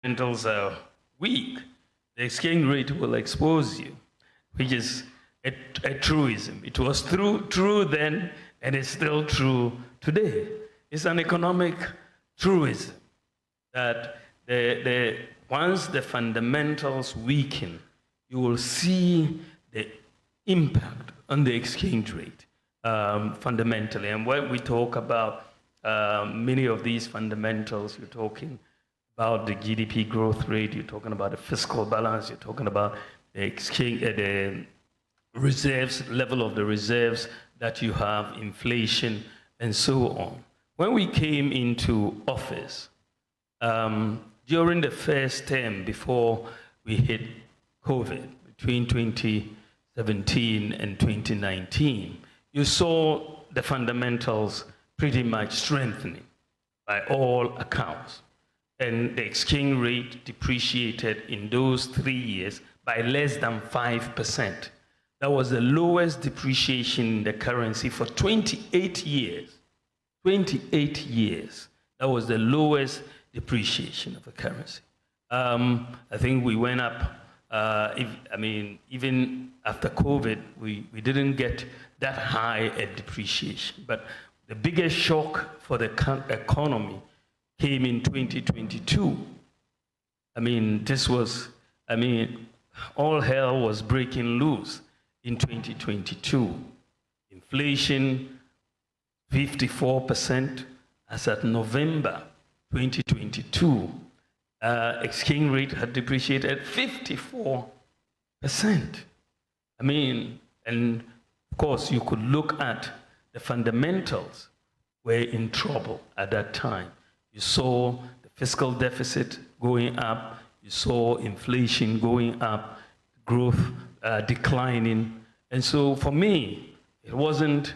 fundamentals are weak, the exchange rate will expose you, which is a truism. It was true then, and it's still true today. It's an economic truism that once the fundamentals weaken, you will see the impact on the exchange rate fundamentally. And when we talk about many of these fundamentals, you're talking about the GDP growth rate, you're talking about the fiscal balance, you're talking about the exchange, the reserves, level of the reserves that you have, inflation, and so on. When we came into office, during the first term before we hit COVID, between 2017 and 2019, you saw the fundamentals pretty much strengthening by all accounts. And the exchange rate depreciated in those 3 years by less than 5%. That was the lowest depreciation in the currency for 28 years. 28 years. That was the lowest depreciation of the currency. I think we went up, even after COVID, we didn't get that high a depreciation. But the biggest shock for the economy came in 2022. All hell was breaking loose in 2022. Inflation, 54% as at November 2022. Exchange rate had depreciated 54%. And of course, you could look at the fundamentals were in trouble at that time. You saw the fiscal deficit going up, you saw inflation going up, growth declining. And so for me, it wasn't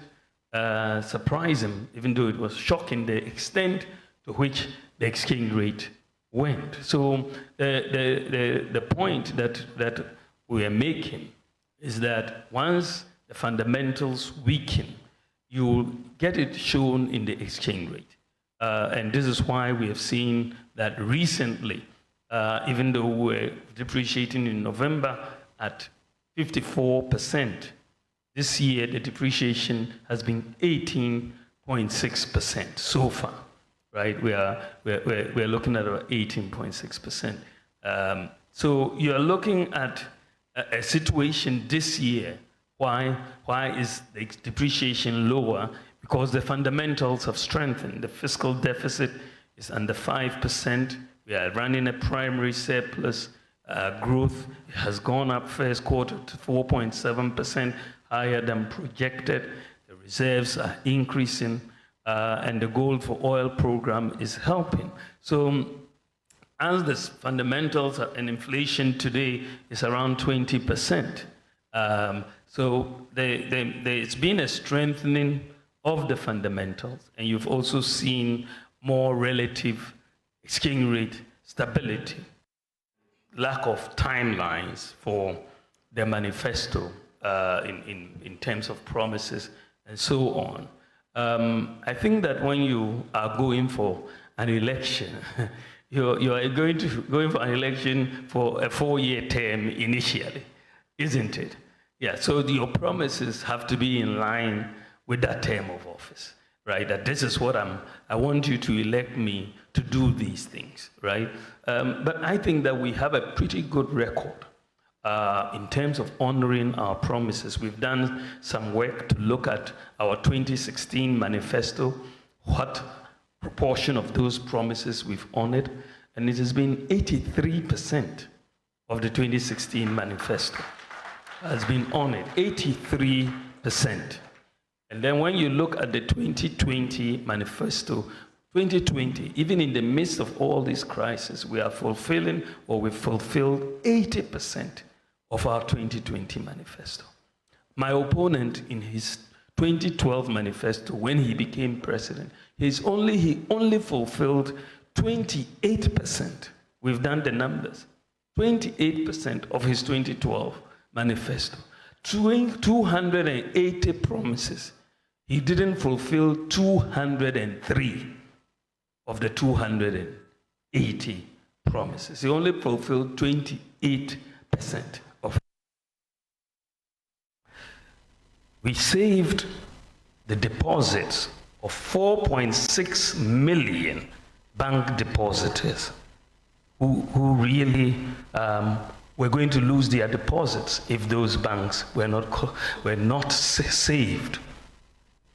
surprising, even though it was shocking, the extent to which the exchange rate went. So the point that we are making is that once the fundamentals weaken, you will get it shown in the exchange rate. And this is why we have seen that recently, even though we're depreciating in November at 54%, this year the depreciation has been 18.6% so far, right? We're looking at about 18.6%. So you're looking at a situation this year. Why is the depreciation lower? Because the fundamentals have strengthened. The fiscal deficit is under 5%. We are running a primary surplus. Growth has gone up first quarter to 4.7%, higher than projected. The reserves are increasing, and the gold for oil program is helping. So as the fundamentals and inflation today is around 20%, so there's been a strengthening of the fundamentals, and you've also seen more relative exchange rate stability, lack of timelines for the manifesto in terms of promises and so on. I think that when you are going for an election, you are going for an election for a 4-year term initially, isn't it? Yeah, so your promises have to be in line with that term of office, right? That this is what I want you to elect me to do these things, right? But I think that we have a pretty good record in terms of honoring our promises. We've done some work to look at our 2016 manifesto, what proportion of those promises we've honored, and it has been 83% of the 2016 manifesto has been honored, 83%. And then when you look at the 2020 manifesto, 2020, even in the midst of all these crises, we are fulfilling, or we've fulfilled 80% of our 2020 manifesto. My opponent in his 2012 manifesto, when he became president, he only fulfilled 28%. We've done the numbers. 28% of his 2012 manifesto. 280 promises. He didn't fulfill 203 of the 280 promises. He only fulfilled 28% of. We saved the deposits of 4.6 million bank depositors who really were going to lose their deposits if those banks were not saved.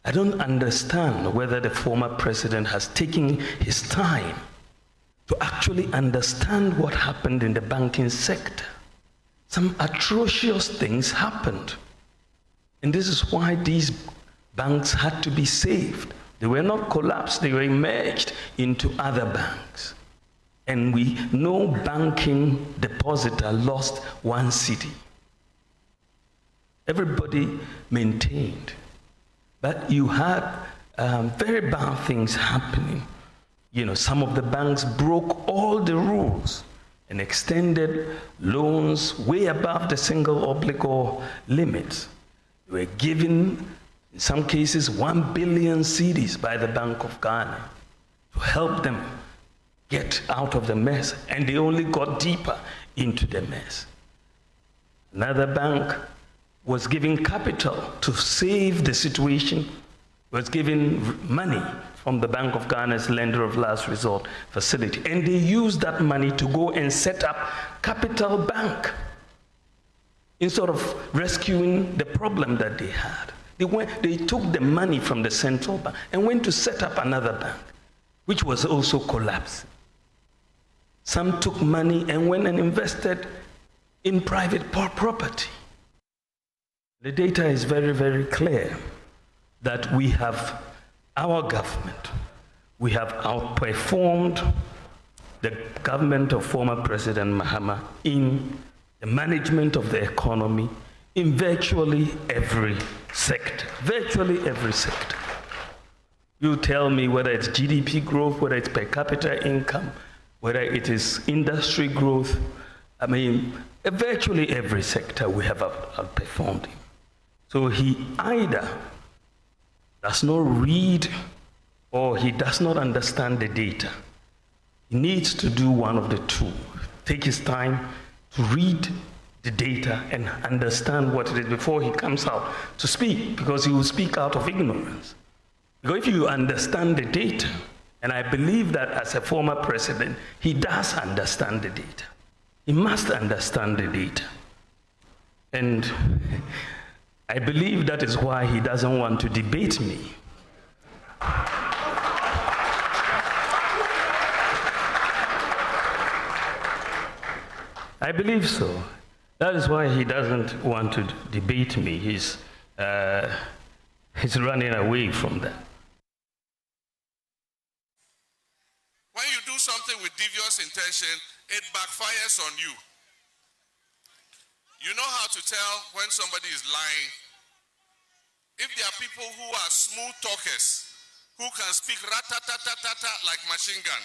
I don't understand whether the former president has taken his time to actually understand what happened in the banking sector. Some atrocious things happened. And this is why these banks had to be saved. They were not collapsed, they were merged into other banks. And we know banking depositor lost 1 cedi. Everybody maintained. But you had very bad things happening. You know, some of the banks broke all the rules and extended loans way above the single obligor limits. They were given, in some cases, 1 billion cedis by the Bank of Ghana to help them get out of the mess, and they only got deeper into the mess. Another bank was giving capital to save the situation, was giving money from the Bank of Ghana's lender of last resort facility, and they used that money to go and set up Capital Bank instead of rescuing the problem that they had. They took the money from the central bank and went to set up another bank, which was also collapsed. Some took money and went and invested in private property. The data is very, very clear that we have our government. We have outperformed the government of former President Mahama in the management of the economy in virtually every sector. Virtually every sector. You tell me whether it's GDP growth, whether it's per capita income, whether it is industry growth. I mean, virtually every sector we have outperformed him. So he either does not read or he does not understand the data. He needs to do one of the two. Take his time to read the data and understand what it is before he comes out to speak, because he will speak out of ignorance. Because if you understand the data, and I believe that as a former president, he does understand the data. He must understand the data. And I believe that is why he doesn't want to debate me. I believe so. That is why he doesn't want to debate me. He's running away from that. When you do something with devious intention, it backfires on you. You know how to tell when somebody is lying. If there are people who are smooth talkers, who can speak rat-ta-ta-ta-ta-ta like machine gun,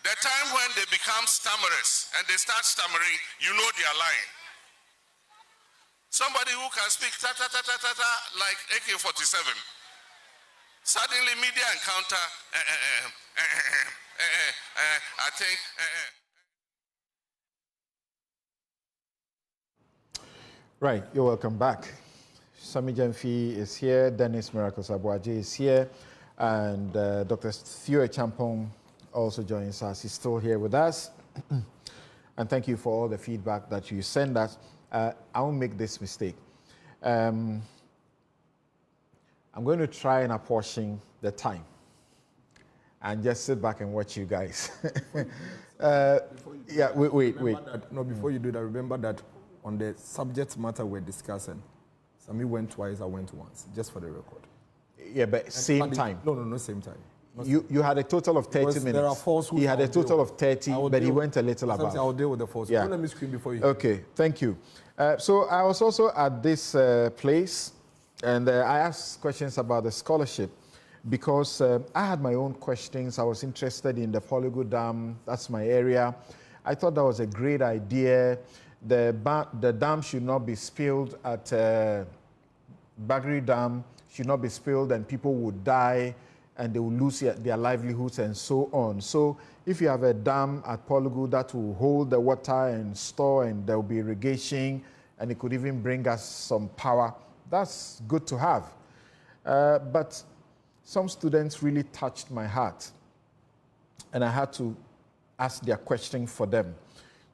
the time when they become stammerers and they start stammering, you know they are lying. Somebody who can speak ta-ta-ta-ta-ta-ta like AK-47, suddenly media encounter, I think, Right, you're welcome back. Sami Jemfi is here, Dennis Miracles Abuaje is here, and Dr. Theo Champong also joins us. He's still here with us. And thank you for all the feedback that you send us. I won't make this mistake. I'm going to try and apportion the time and just sit back and watch you guys. Yeah, wait. Before you do that, remember that on the subject matter we're discussing, Sami went twice, I went once, just for the record. Yeah, but same time. No, same time. You had a total of 30 minutes. There are false. He had a total of 30, but he went a little above. I'll deal with the false. Yeah. Don't let me scream before you. Okay, thank you. So I was also at this place, and I asked questions about the scholarship because I had my own questions. I was interested in the Polygo Dam. That's my area. I thought that was a great idea. The dam should not be spilled at Bagri Dam, should not be spilled and people would die. and they will lose their livelihoods and so on. So if you have a dam at Polugu that will hold the water and store, and there will be irrigation, and it could even bring us some power, that's good to have. But some students really touched my heart, and I had to ask their question for them.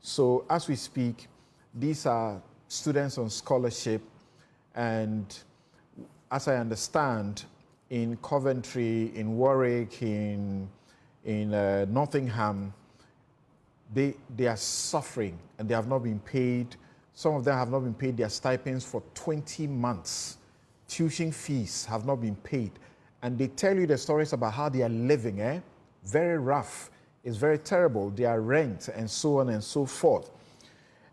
So as we speak, these are students on scholarship, and as I understand, in Coventry, in Warwick, in Nottingham, they are suffering and they have not been paid. Some of them have not been paid their stipends for 20 months. Tuition fees have not been paid. And they tell you the stories about how they are living, very rough. It's very terrible. Their rent and so on and so forth.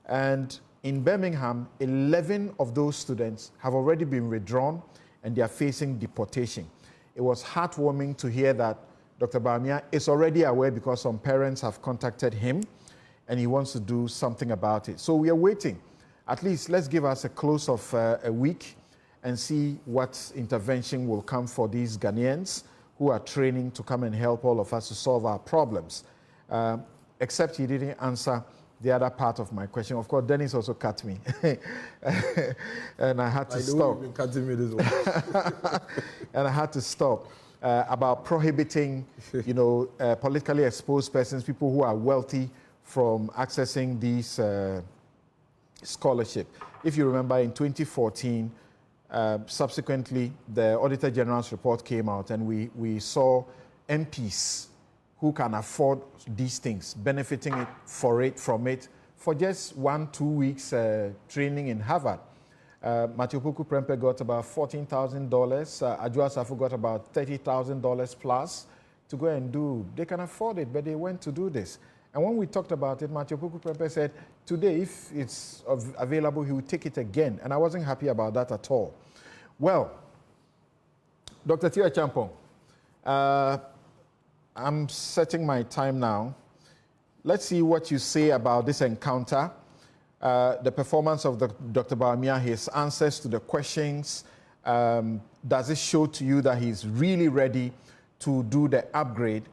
And in Birmingham, 11 of those students have already been withdrawn and they are facing deportation. It was heartwarming to hear that Dr. Bawumia is already aware because some parents have contacted him and he wants to do something about it. So we are waiting. At least let's give us a close of a week and see what intervention will come for these Ghanaians who are training to come and help all of us to solve our problems. Except he didn't answer the other part of my question. Of course, Dennis also cut me. And I had to stop. You've been cutting me this one. And I had to stop about prohibiting, politically exposed persons, people who are wealthy, from accessing these scholarship. If you remember, in 2014, subsequently, the Auditor General's report came out, and we saw MPs who can afford these things, benefiting from it for just 1-2 weeks training in Harvard. Matthew Puku Prempeh got about $14,000. Adjoa Safo got about $30,000 plus to go and do. They can afford it, but they went to do this. And when we talked about it, Matthew Puku Prempeh said, today, if it's available, he would take it again. And I wasn't happy about that at all. Well, Dr. Theo Champong, I'm setting my time now. Let's see what you say about this encounter, the performance of Dr. Bawumia, his answers to the questions. Does it show to you that he's really ready to do the upgrade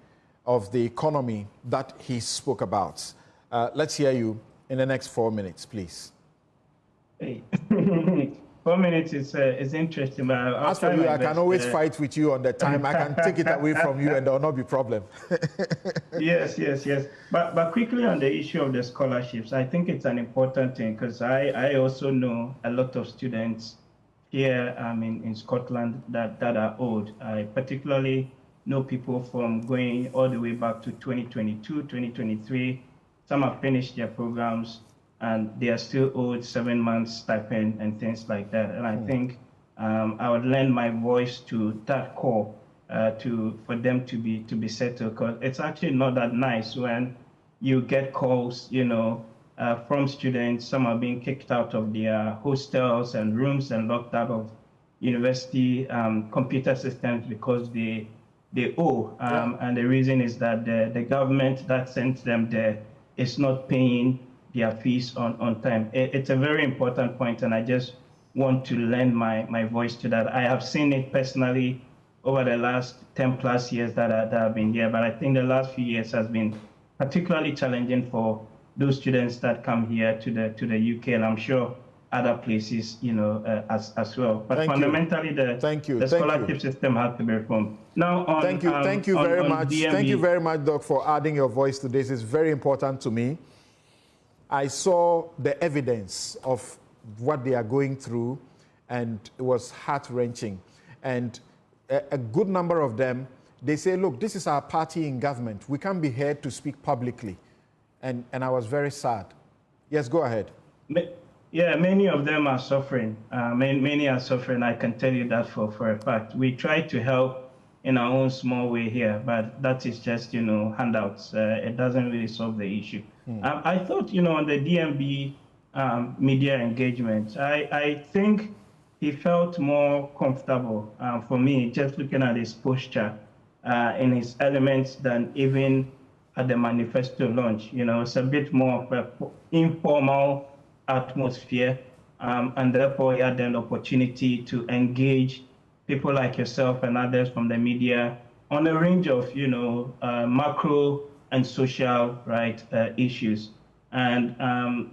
of the economy that he spoke about? Let's hear you in the next 4 minutes, please. Hey. 4 minutes is interesting, but as for you, I can always fight with you on the time. I can take it away from you, and there will not be problem. Yes. But quickly on the issue of the scholarships, I think it's an important thing because I also know a lot of students here in Scotland that are old. I particularly know people from going all the way back to 2022, 2023. Some have finished their programs, and they are still owed 7 months stipend and things like that. And I think I would lend my voice to that call for them to be settled, because it's actually not that nice when you get calls, from students. Some are being kicked out of their hostels and rooms and locked out of university computer systems because they owe. And the reason is that the government that sent them there is not paying their fees on time. It's a very important point, and I just want to lend my voice to that. I have seen it personally over the last 10 plus years that I've been here, but I think the last few years has been particularly challenging for those students that come here to the UK, and I'm sure other places, as well. But fundamentally, the scholarship system has to be reformed. Now, thank you very much. DMB. Thank you very much, Doc, for adding your voice to this. It's very important to me. I saw the evidence of what they are going through, and it was heart-wrenching. And a good number of them, they say, look, this is our party in government. We can't be here to speak publicly. And I was very sad. Yes, go ahead. Yeah, many of them are suffering. Many are suffering. I can tell you that for a fact. We try to help in our own small way here, but that is just, handouts. It doesn't really solve the issue. I thought, on the DMB media engagement, I think he felt more comfortable, for me, just looking at his posture in his elements than even at the manifesto launch. It's a bit more of an informal atmosphere, and therefore he had an opportunity to engage people like yourself and others from the media on a range of, macro and social, right, issues. And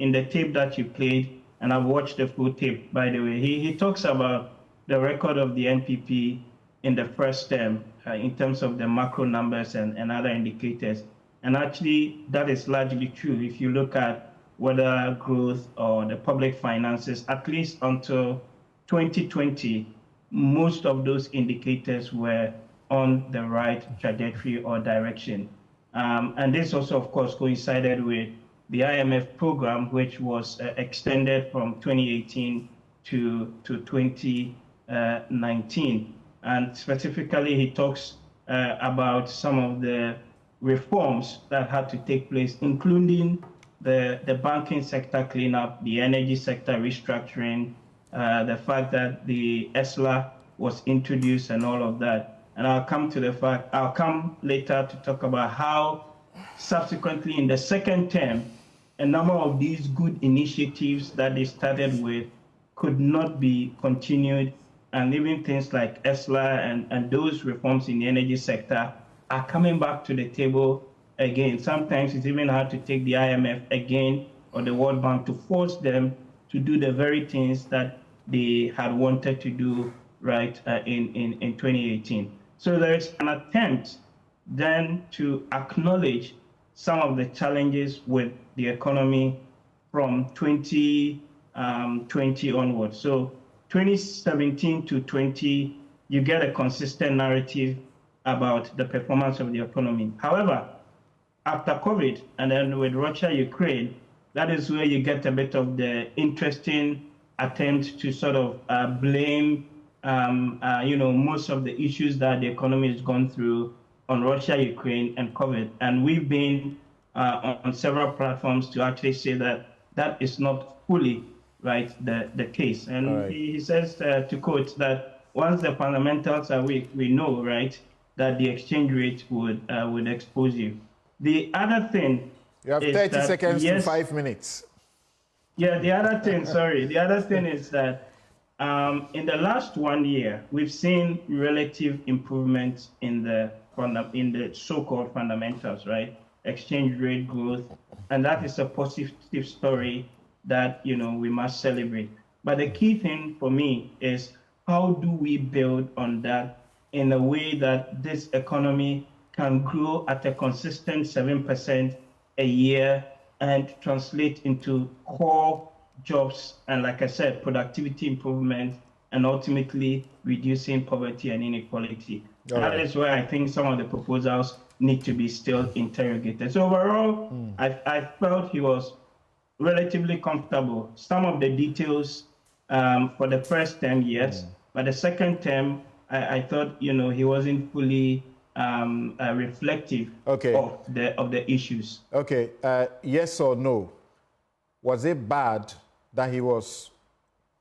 in the tape that you played, and I've watched the full tape, by the way, he talks about the record of the NPP in the first term in terms of the macro numbers and other indicators. And actually, that is largely true. If you look at whether growth or the public finances, at least until 2020, most of those indicators were on the right trajectory or direction. And this also, of course, coincided with the IMF program, which was extended from 2018 to 2019. And specifically, he talks about some of the reforms that had to take place, including the banking sector cleanup, the energy sector restructuring, the fact that the ESLA was introduced and all of that. And I'll come later to talk about how subsequently in the second term, a number of these good initiatives that they started with could not be continued. And even things like ESLA and those reforms in the energy sector are coming back to the table again. Sometimes it's even hard to take the IMF again or the World Bank to force them to do the very things that they had wanted to do right in 2018. So there is an attempt then to acknowledge some of the challenges with the economy from 2020 onwards. So 2017 to 20, you get a consistent narrative about the performance of the economy. However, after COVID and then with Russia, Ukraine, that is where you get a bit of the interesting attempt to sort of blame, most of the issues that the economy has gone through on Russia, Ukraine, and COVID. And we've been on several platforms to actually say that that is not fully the case. And right. he says, to quote, that once the fundamentals are weak, we know, right, that the exchange rate would expose you. The other thing you have is 30 that, seconds to yes, 5 minutes. Yeah, the other thing is that in the last 1 year, we've seen relative improvements in the so-called fundamentals, right? Exchange rate growth, and that is a positive story that we must celebrate. But the key thing for me is, how do we build on that in a way that this economy can grow at a consistent 7% a year and translate into core jobs and, like I said, productivity improvement and ultimately reducing poverty and inequality. That is where I think some of the proposals need to be still interrogated. So overall, I felt he was relatively comfortable. Some of the details for the first term, yes, but the second term, I thought he wasn't fully reflective of the issues. Okay, yes or no? Was it bad that he was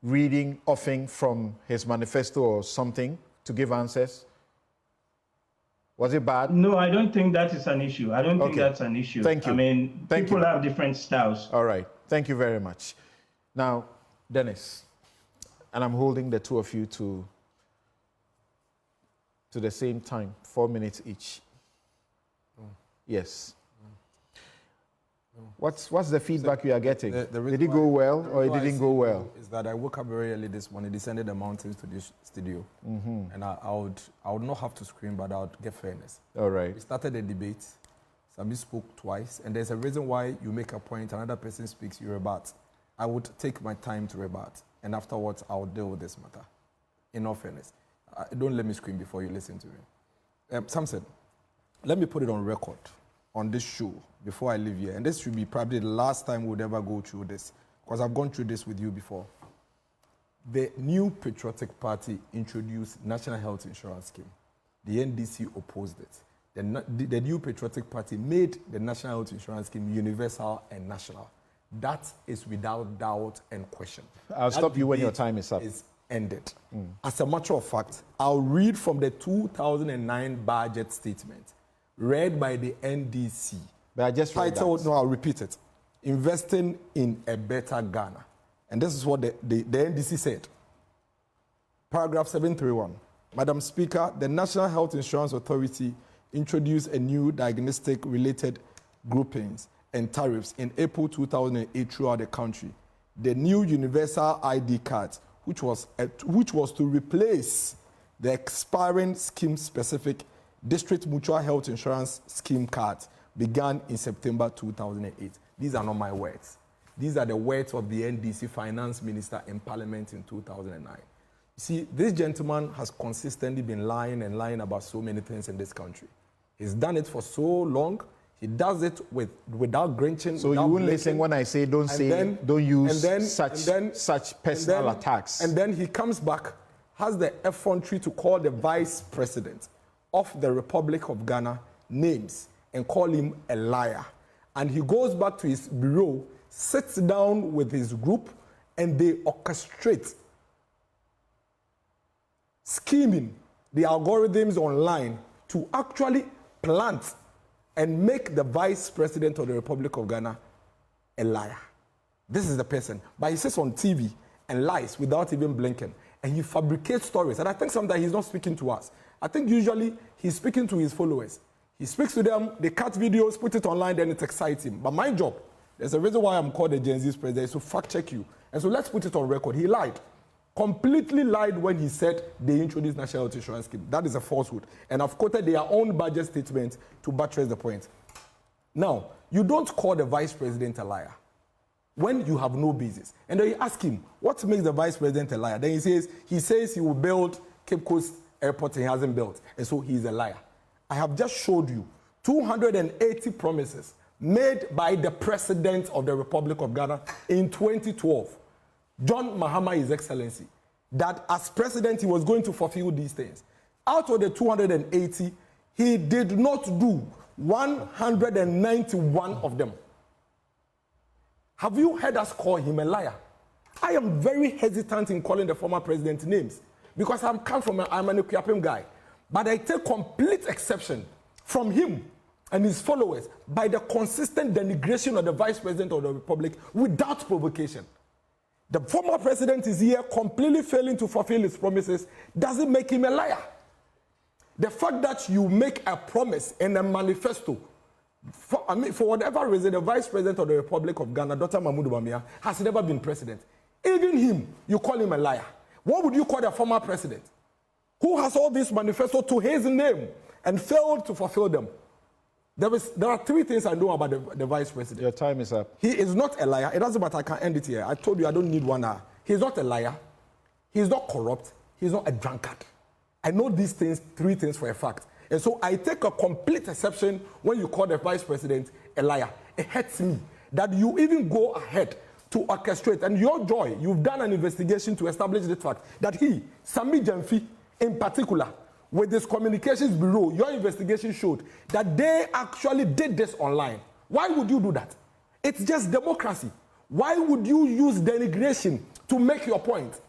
reading often from his manifesto or something to give answers? Was it bad? No, I don't think that is an issue. I don't think that's an issue. Thank you. I mean, people have different styles. All right. Thank you very much. Now, Dennis, and I'm holding the two of you to the same time, 4 minutes each. Yes. What's the feedback you are getting? Did it go well or it didn't go well? Is that I woke up very early this morning, descended the mountains to this studio, and I would not have to scream, but I would get fairness. All right. We started a debate. Sami spoke twice, and there's a reason why you make a point, another person speaks, you rebut. I would take my time to rebut, and afterwards I would deal with this matter. In all fairness, don't let me scream before you listen to me. Samson, let me put it on record on this show before I leave here, and this should be probably the last time we'll ever go through this, because I've gone through this with you before. The new Patriotic Party introduced National Health Insurance Scheme. The NDC opposed it. The new Patriotic Party made the National Health Insurance Scheme universal and national. That is without doubt and question. I'll stop you when your time is up. Is ended. As a matter of fact, I'll read from the 2009 budget statement read by the NDC. But I just read titled, that. no, I'll repeat it. Investing in a better Ghana. And this is what the NDC said. Paragraph 731. Madam Speaker, the National Health Insurance Authority introduced a new diagnostic-related groupings and tariffs in April 2008 throughout the country. The new Universal ID card, which was to replace the expiring scheme-specific District Mutual Health Insurance Scheme cards, began in September 2008. These are not my words. These are the words of the NDC Finance Minister in Parliament in 2009. See, this gentleman has consistently been lying and lying about so many things in this country. He's done it for so long. He does it without grinching. So you won't listen when I say don't use such personal attacks. And then he comes back, has the effrontery to call the Vice President of the Republic of Ghana names and call him a liar. And he goes back to his bureau, sits down with his group, and they orchestrate scheming the algorithms online to actually plant and make the Vice President of the Republic of Ghana a liar. This is the person. But he sits on TV and lies without even blinking. And he fabricates stories. And I think sometimes he's not speaking to us. I think usually he's speaking to his followers. He speaks to them, they cut videos, put it online, then it excites him. But my job, there's a reason why I'm called the Gen Z's president, is to fact check you. And so let's put it on record. He lied. Completely lied when he said they introduced National Health Insurance Scheme. That is a falsehood. And I've quoted their own budget statement to buttress the point. Now, you don't call the Vice President a liar when you have no basis. And then you ask him, what makes the Vice President a liar? Then he says he will build Cape Coast Airport and he hasn't built. And so he's a liar. I have just showed you 280 promises made by the President of the Republic of Ghana in 2012. John Mahama, His Excellency, that as president he was going to fulfill these things. Out of the 280, he did not do 191 of them. Have you heard us call him a liar? I am very hesitant in calling the former president names because I'm an Ekuapem guy. But I take complete exception from him and his followers by the consistent denigration of the Vice President of the Republic without provocation. The former president is here completely failing to fulfill his promises. Doesn't make him a liar. The fact that you make a promise in a manifesto, for whatever reason, the Vice President of the Republic of Ghana, Dr. Mahmoud Bawumia, has never been president. Even him, you call him a liar. What would you call the former president, who has all these manifestos to his name and failed to fulfill them? There are three things I know about the Vice President. Your time is up. He is not a liar. It doesn't matter. I can end it here. I told you I don't need 1 hour. He's not a liar. He's not corrupt. He's not a drunkard. I know these things, three things for a fact. And so I take a complete exception when you call the Vice President a liar. It hurts me that you even go ahead to orchestrate. And your joy, you've done an investigation to establish the fact that he, Sami Jamfi in particular, with this communications bureau, your investigation showed that they actually did this online. Why would you do that? It's just democracy. Why would you use denigration to make your point?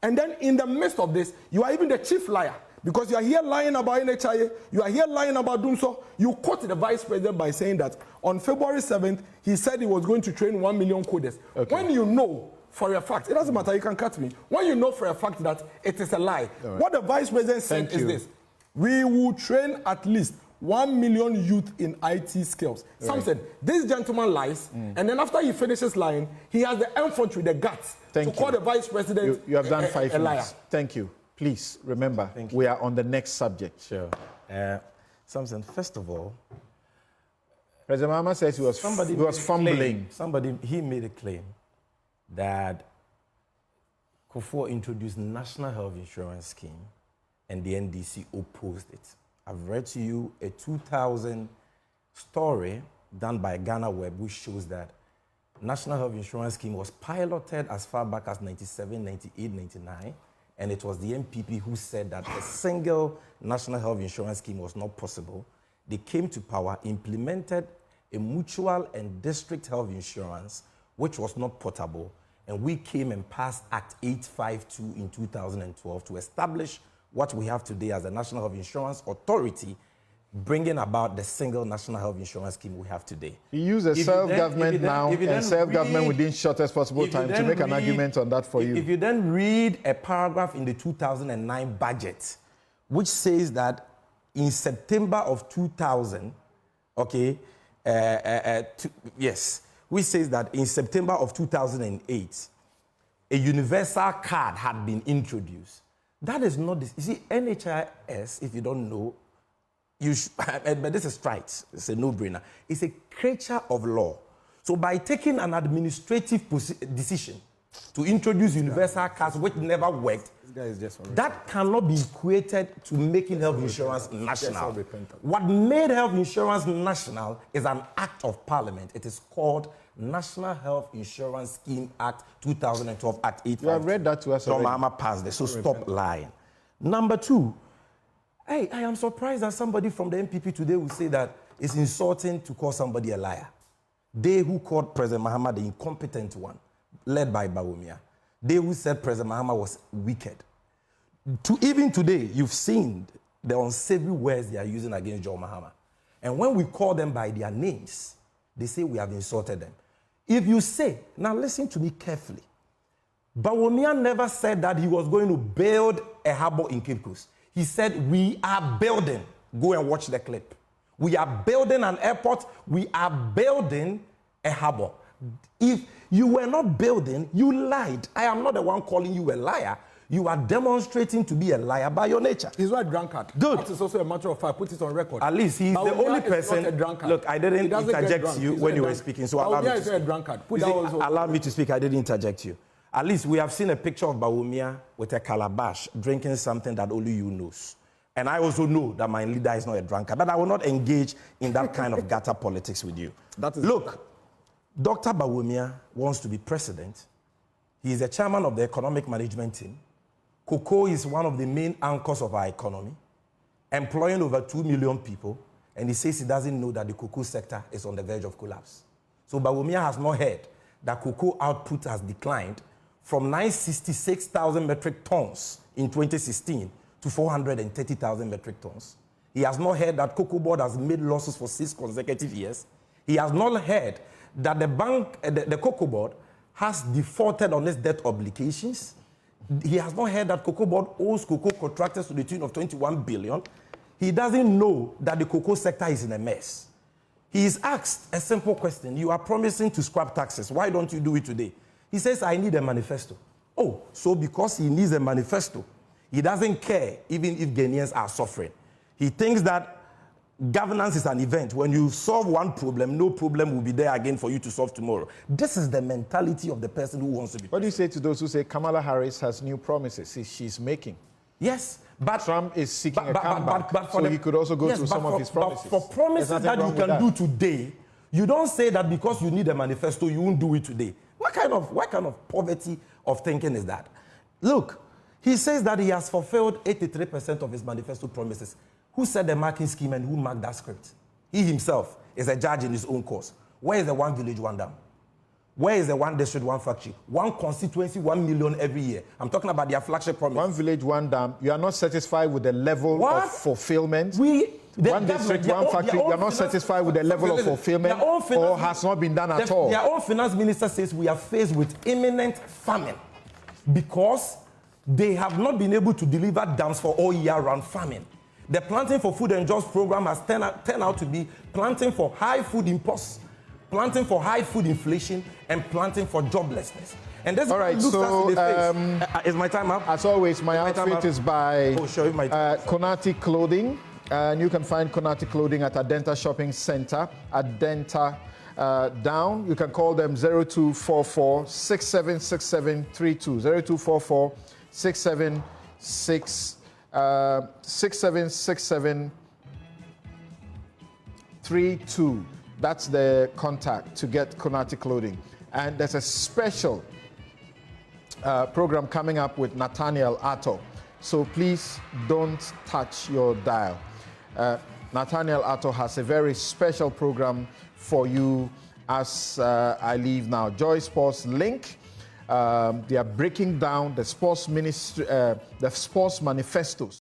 And then in the midst of this, you are even the chief liar because you are here lying about NHIA, you are here lying about Dumso. You quote the Vice President by saying that on February 7th, he said he was going to train 1 million coders. Okay. When you know for a fact, it doesn't matter, you can cut me. When you know for a fact that it is a lie, right. What the Vice President said is this: we will train at least 1 million youth in IT skills. Right. Some said, this gentleman lies, and then after he finishes lying, he has the infantry, the guts, to call the Vice President you have done 5 minutes. liar. Thank you. Please, remember, we are on the next subject. Sure. Samson, first of all, President Mahama says he was fumbling. He made a claim that Kufuor introduced National Health Insurance Scheme and the NDC opposed it. I've read to you a 2000 story done by Ghana Web which shows that National Health Insurance Scheme was piloted as far back as 97, 98, 99, and it was the MPP who said that a single National Health Insurance Scheme was not possible. They came to power, implemented a mutual and district health insurance which was not portable, and we came and passed Act 852 in 2012 to establish what we have today as the National Health Insurance Authority, bringing about the single National Health Insurance Scheme we have today. He used a self-government now and self-government within shortest possible time to make an argument on that for you. If you then read a paragraph in the 2009 budget, which says that in September of 2000, okay, which says that in September of 2008, a universal card had been introduced. That is not this. You see, NHIS, if you don't know, but this is right. It's a no-brainer. It's a creature of law. So by taking an administrative decision to introduce universal cards, which never worked, that cannot be equated to making health insurance national. What made health insurance national is an act of parliament. It is called National Health Insurance Scheme Act 2012, Act 8. You have read that to us already. Mama passed this, so stop lying. Number two, I am surprised that somebody from the MPP today will say that it's insulting to call somebody a liar. They who called President Mahama the incompetent one, led by Bawumia. They who said President Mahama was wicked. Even today, you've seen the unsavory words they are using against John Mahama. And when we call them by their names, they say we have insulted them. If you say, now listen to me carefully, Bawumia never said that he was going to build a harbor in Cape Coast. He said, we are building. Go and watch the clip. We are building an airport. We are building a harbor. If you were not building, you lied. I am not the one calling you a liar. You are demonstrating to be a liar by your nature. He's not a drunkard. Good. That is also a matter of fact. Put it on record. At least he's the only person. Not a drunkard. Look, I didn't interject you when you were speaking, so allow me to speak. A drunkard. Allow me to speak. I didn't interject you. At least we have seen a picture of Bawumia with a calabash drinking something that only you knows. And I also know that my leader is not a drunkard, but I will not engage in that kind of gutter politics with you. Look, Dr. Bawumia wants to be president. He is the chairman of the economic management team. Cocoa is one of the main anchors of our economy, employing over 2 million people, and he says he doesn't know that the cocoa sector is on the verge of collapse. So Bawumia has not heard that cocoa output has declined from 966,000 metric tons in 2016 to 430,000 metric tons. He has not heard that Cocoa Board has made losses for 6 consecutive years. He has not heard that the Cocoa Board has defaulted on its debt obligations. He has not heard that Cocoa Board owes cocoa contractors to the tune of 21 billion. He doesn't know that the cocoa sector is in a mess. He is asked a simple question. You are promising to scrap taxes. Why don't you do it today? He says, I need a manifesto. Oh, so because he needs a manifesto, he doesn't care even if Ghanaians are suffering. He thinks that governance is an event. When you solve one problem, no problem will be there again for you to solve tomorrow. This is the mentality of the person who wants to be. What do you say to those who say Kamala Harris has new promises she's making? Yes, but Trump is seeking a comeback, so he could also go through some of his promises. But for promises that you can do today, you don't say that because you need a manifesto, you won't do it today. What kind of poverty of thinking is that? Look, he says that he has fulfilled 83% of his manifesto promises. Who set the marking scheme and who marked that script? He himself is a judge in his own cause. Where is the one village, one dam? Where is the one district, one factory? One constituency, 1 million every year. I'm talking about their flagship promise. One village, one dam. You are not satisfied with the level of fulfillment? One district, one factory. You are not satisfied with the level of fulfillment or has not been done at all? Their own finance minister says we are faced with imminent famine because they have not been able to deliver dams for all year-round famine. The Planting for Food and Jobs program has turned out to be planting for high food imports, planting for high food inflation, and planting for joblessness. And this all right, looks so us in the face. Is my time up? As always, my outfit is by Konati Clothing. And you can find Konati Clothing at Adenta Shopping Center, Adenta down. You can call them 0244 676732, 0244 676732. That's the contact to get Konati Clothing. And there's a special program coming up with Nathaniel Atto. So please don't touch your dial. Nathaniel Atto has a very special program for you as I leave now. Joy Sports Link. They are breaking down the sports ministry, the sports manifestos.